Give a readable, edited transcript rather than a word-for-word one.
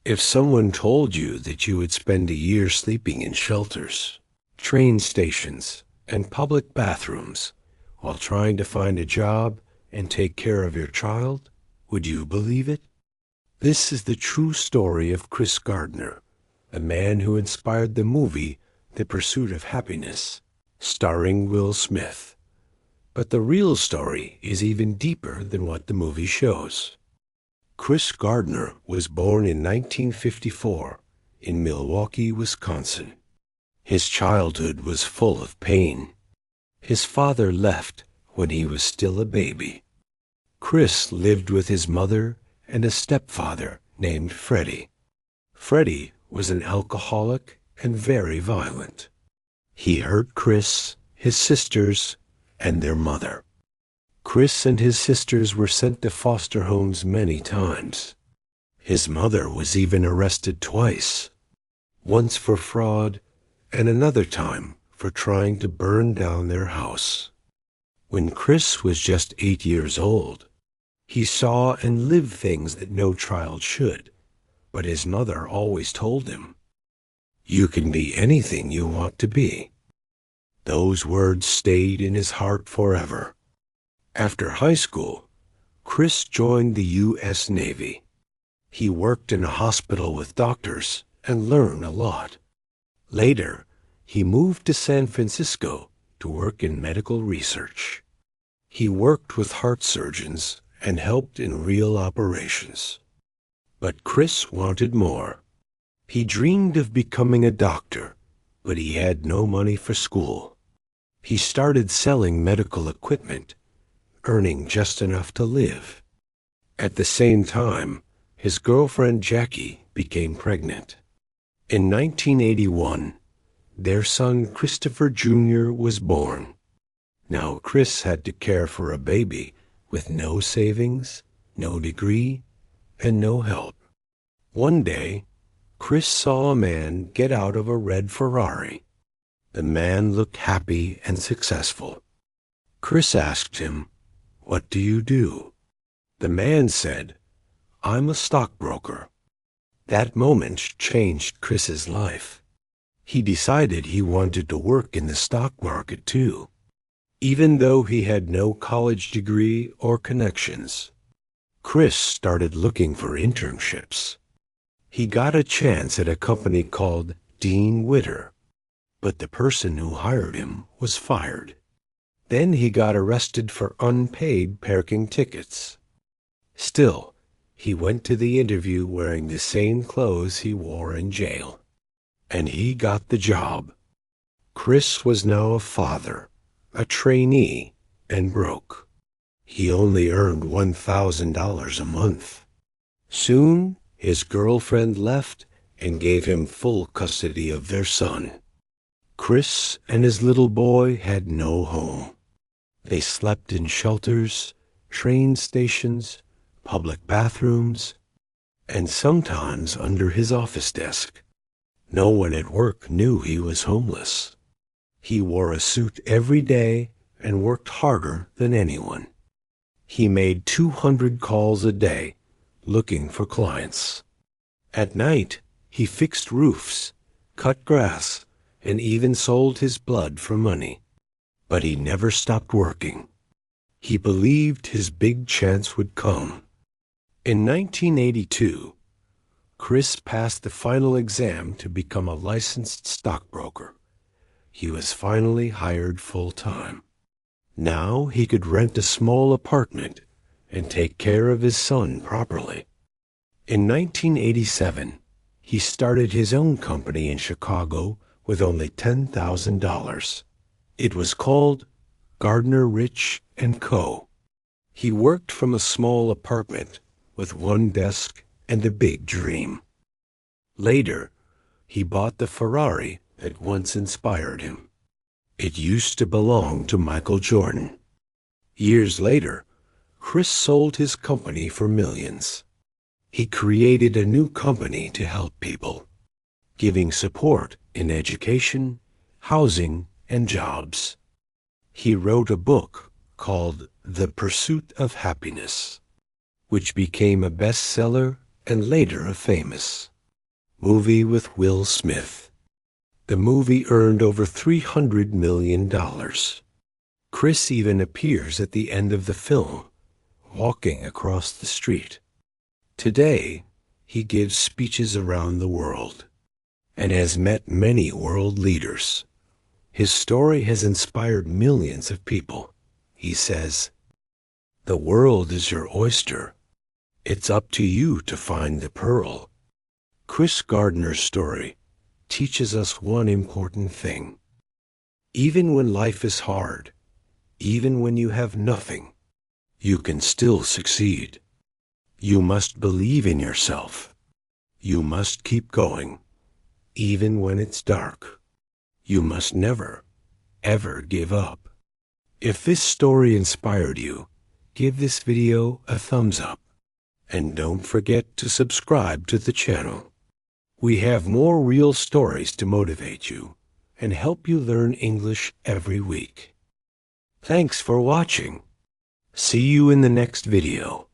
If someone told you that you would spend a year sleeping in shelters, train stations, and public bathrooms while trying to find a job and take care of your child, would you believe it? This is the true story of Chris Gardner, a man who inspired the movie The Pursuit of Happyness, starring Will Smith. But the real story is even deeper than what the movie shows. Chris Gardner was born in 1954 in Milwaukee, Wisconsin. His childhood was full of pain. His father left when he was still a baby. Chris lived with his mother and a stepfather named Freddie. Freddie was an alcoholic and very violent. He hurt Chris, his sisters, and their mother. Chris and his sisters were sent to foster homes many times. His mother was even arrested twice, once for fraud and another time for trying to burn down their house. When Chris was just 8 years old, he saw and lived things that no child should, but his mother always told him, "You can be anything you want to be." Those words stayed in his heart forever. After high school, Chris joined the U.S. Navy. He worked in a hospital with doctors and learned a lot. Later, he moved to San Francisco to work in medical research. He worked with heart surgeons and helped in real operations. But Chris wanted more. He dreamed of becoming a doctor, but he had no money for school. He started selling medical equipment, earning just enough to live. At the same time, his girlfriend Jackie became pregnant. In 1981, their son Christopher Jr. was born. Now Chris had to care for a baby with no savings, no degree, and no help. One day, Chris saw a man get out of a red Ferrari. The man looked happy and successful. Chris asked him, "What do you do?" The man said, "I'm a stockbroker." That moment changed Chris's life. He decided he wanted to work in the stock market too, even though he had no college degree or connections. Chris started looking for internships. He got a chance at a company called Dean Witter, but the person who hired him was fired. Then he got arrested for unpaid parking tickets. Still, he went to the interview wearing the same clothes he wore in jail. And he got the job. Chris was now a father, a trainee, and broke. He only earned $1,000 a month. Soon, his girlfriend left and gave him full custody of their son. Chris and his little boy had no home. They slept in shelters, train stations, public bathrooms, and sometimes under his office desk. No one at work knew he was homeless. He wore a suit every day and worked harder than anyone. He made 200 calls a day, looking for clients. At night, he fixed roofs, cut grass, and even sold his blood for money. But he never stopped working. He believed his big chance would come. In 1982, Chris passed the final exam to become a licensed stockbroker. He was finally hired full-time. Now he could rent a small apartment and take care of his son properly. In 1987, he started his own company in Chicago with only $10,000. It was called Gardner Rich & Co. He worked from a small apartment with one desk and a big dream. Later, he bought the Ferrari that once inspired him. It used to belong to Michael Jordan. Years later, Chris sold his company for millions. He created a new company to help people, giving support in education, housing, and jobs. He wrote a book called The Pursuit of Happyness, which became a bestseller and later a famous. movie with Will Smith. The movie earned over $300 million. Chris even appears at the end of the film, walking across the street. Today, he gives speeches around the world and has met many world leaders. His story has inspired millions of people. He says, "The world is your oyster. It's up to you to find the pearl." Chris Gardner's story teaches us one important thing. Even when life is hard, even when you have nothing, you can still succeed. You must believe in yourself. You must keep going, even when it's dark. You must never, ever give up. If this story inspired you, give this video a thumbs up. And don't forget to subscribe to the channel. We have more real stories to motivate you and help you learn English every week. Thanks for watching. See you in the next video.